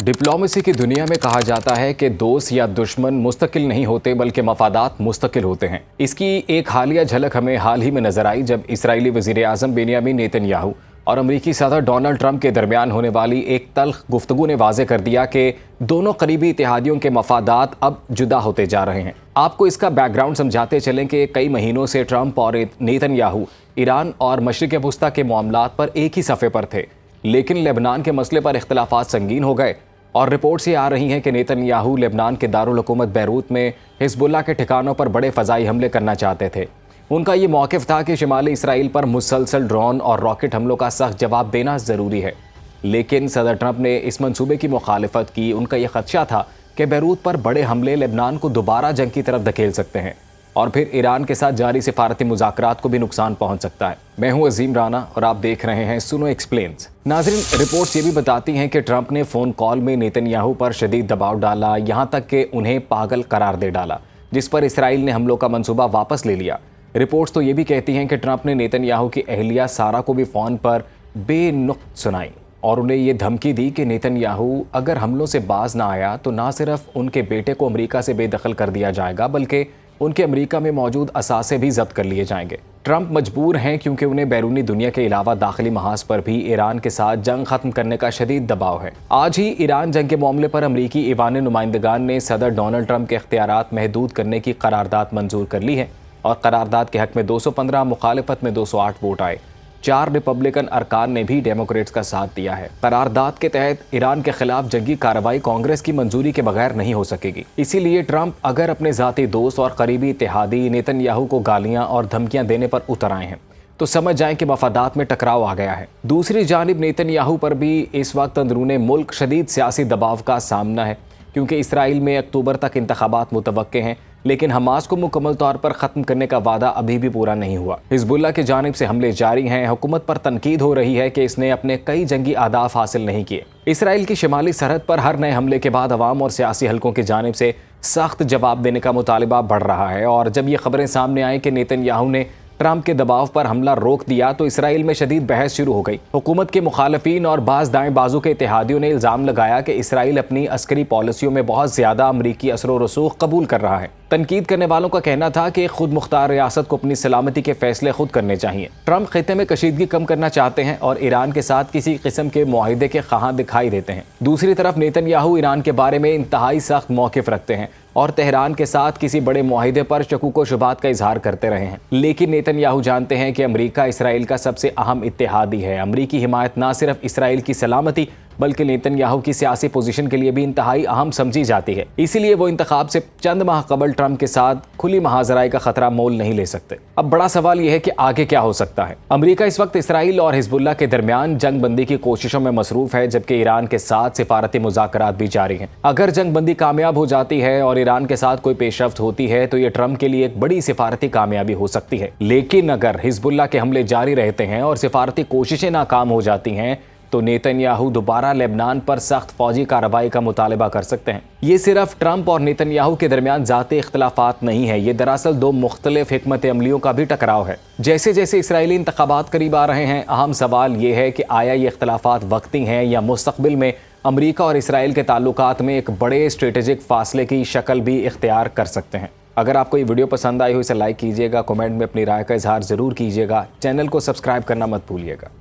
Diplomacy की दुनिया में कहा जाता है कि दोस्त या दुश्मन मुस्तकिल नहीं होते बल्कि मफादात मुस्तकिल होते हैं। इसकी एक हालिया झलक हमें हाल ही में नजर आई जब इस्राएली वज़ीर आज़म बेंयामिन नेतन्याहू और अमरीकी सदर डोनाल्ड ट्रंप के दरमियान होने वाली एक तल्ख गुफ्तगू ने वाज़े कर दिया कि दोनों करीबी इत्तेहादियों के मफादात अब जुदा होते जा रहे हैं। आपको इसका बैकग्राउंड समझाते चलें कि कई महीनों से ट्रंप और नेतन्याहू ईरान और मशरिक़ वस्ता के मामलात पर एक ही सफ़े पर थे, लेकिन लेबनान के मसले पर इख्तलाफात संगीन हो गए और रिपोर्ट्स ये आ रही हैं कि नेतन्याहू लेबनान के दारुल हुकूमत बैरूत में हिज़्बुल्लाह के ठिकानों पर बड़े फ़ज़ाई हमले करना चाहते थे। उनका ये मौक़िफ़ था कि शिमाली इसराइल पर मुसलसल ड्रोन और रॉकेट हमलों का सख्त जवाब देना ज़रूरी है, लेकिन सदर ट्रंप ने इस मंसूबे की मुखालफत की। उनका यह ख़दशा था कि बैरूत पर बड़े हमले लेबनान को दोबारा जंग की तरफ धकेल सकते हैं और फिर ईरान के साथ जारी सिफारती मुज़ाकरात को भी नुकसान पहुंच सकता है। मैं हूं अजीम राना और आप देख रहे हैं सुनो एक्सप्लेन्स। नाज़रीन, रिपोर्ट्स ये भी बताती हैं कि ट्रंप ने फ़ोन कॉल में नेतन्याहू पर शदीद दबाव डाला, यहां तक कि उन्हें पागल करार दे डाला, जिस पर इसराइल ने हमलों का मंसूबा वापस ले लिया। रिपोर्ट्स तो ये भी कहती हैं कि ट्रंप ने नेतन्याहू की अहलिया सारा को भी फ़ोन पर बेनुक्त सुनाई और उन्हें ये धमकी दी कि नेतन्याहू अगर हमलों से बाज ना आया तो ना सिर्फ उनके बेटे को अमेरिका से बेदखल कर दिया जाएगा बल्कि उनके अमेरिका में मौजूद असासे भी जब्त कर लिए जाएंगे। ट्रंप मजबूर हैं क्योंकि उन्हें बैरूनी दुनिया के अलावा दाखिली महाज पर भी ईरान के साथ जंग खत्म करने का शदीद दबाव है। आज ही ईरान जंग के मामले पर अमरीकी ईवान नुमाइंदगान ने सदर डोनाल्ड ट्रंप के इख्तियारात महदूद करने की करारदाद मंजूर कर ली है और करारदाद के हक में 215, मुखालिफत में 208 वोट आए। 4 रिपब्लिकन अरकान ने भी डेमोक्रेट्स का साथ दिया है। करारदाद के तहत ईरान के खिलाफ जंगी कार्रवाई कांग्रेस की मंजूरी के बगैर नहीं हो सकेगी। इसीलिए ट्रंप अगर अपने ज़ाती दोस्त और करीबी इत्तेहादी नेतन्याहू को गालियां और धमकियां देने पर उतर आए हैं तो समझ जाएं कि मफादात में टकराव आ गया है। दूसरी जानिब नेतन्याहू पर भी इस वक्त अंदरून मुल्क शदीद सियासी दबाव का सामना है क्योंकि इसराइल में अक्टूबर तक इंतखाबात मुतवक्के हैं, लेकिन हमास को मुकम्मल तौर पर ख़त्म करने का वादा अभी भी पूरा नहीं हुआ। हिज़्बुल्लाह की जानिब से हमले जारी हैं। हुकूमत पर तनकीद हो रही है कि इसने अपने कई जंगी अहदाफ हासिल नहीं किए। इसराइल की शिमाली सरहद पर हर नए हमले के बाद अवाम और सियासी हलकों की जानिब से सख्त जवाब देने का मुतालिबा बढ़ रहा है और जब ये खबरें सामने आई कि नेतन्याहू ने ट्रंप के दबाव पर हमला रोक दिया तो इसराइल में शदीद बहस शुरू हो गई। हुकूमत के मुखालफीन और बाज़ दाएं बाजू के इत्तेहादियों ने इल्ज़ाम लगाया कि इसराइल अपनी अस्करी पॉलिसियों में बहुत ज़्यादा अमरीकी असर व रसूख कबूल कर रहा है। तनकीद करने वालों का कहना था कि खुद मुख्तार रियासत को अपनी सलामती के फैसले खुद करने चाहिए। ट्रंप खिते में कशीदगी कम करना चाहते हैं और ईरान के साथ किसी किस्म के मुआहिदे के ख़्वाह दिखाई देते हैं। दूसरी तरफ नेतन्याहू ईरान के बारे में इंतहाई सख्त मौक़िफ़ रखते हैं और तेहरान के साथ किसी बड़े मुआहिदे पर शकूक व शुबात का इजहार करते रहे हैं। लेकिन नेतन्याहू जानते हैं कि अमरीका इसराइल का सबसे अहम इत्तेहादी है। अमरीकी हिमायत न सिर्फ इसराइल की सलामती बल्कि नेतन्याहू की सियासी पोजीशन के लिए भी इंतहाई अहम समझी जाती है। इसीलिए वो इंतखाब से चंद माह कबल ट्रंप के साथ खुली महाजराई का खतरा मोल नहीं ले सकते। अब बड़ा सवाल यह है कि आगे क्या हो सकता है। अमरीका इस वक्त इसराइल और हिज़्बुल्लाह के दरमियान जंग बंदी की कोशिशों में मसरूफ है, जबकि ईरान के साथ सिफारती मुज़ाकरात भी जारी हैं। अगर जंग बंदी कामयाब हो जाती है और ईरान के साथ कोई पेशरफ्त होती है तो ये ट्रंप के लिए एक बड़ी सिफारती कामयाबी हो सकती है। लेकिन अगर हिज़्बुल्लाह के हमले जारी रहते हैं और सिफारती कोशिशें नाकाम हो जाती हैं तो नेतन्याहू दोबारा लेबनान पर सख्त फौजी कार्रवाई का मुतालबा कर सकते हैं। ये सिर्फ ट्रंप और नेतन्याहू के दरमियान ज़ाती इख्तलाफात नहीं है, ये दरअसल दो मुख्तलिफ हिकमत अमलियों का भी टकराव है। जैसे जैसे इसराइली इंतखाबात करीब आ रहे हैं, अहम सवाल ये है कि आया ये इख्तलाफात वक्ती हैं या मुस्तक़बिल में अमरीका और इसराइल के ताल्लुकात में एक बड़े स्ट्रेटेजिक फासले की शक्ल भी इख्तियार कर सकते हैं। अगर आपको ये वीडियो पसंद आई हो इसे लाइक कीजिएगा, कमेंट में अपनी राय का इजहार ज़रूर कीजिएगा, चैनल को सब्सक्राइब करना मत भूलिएगा।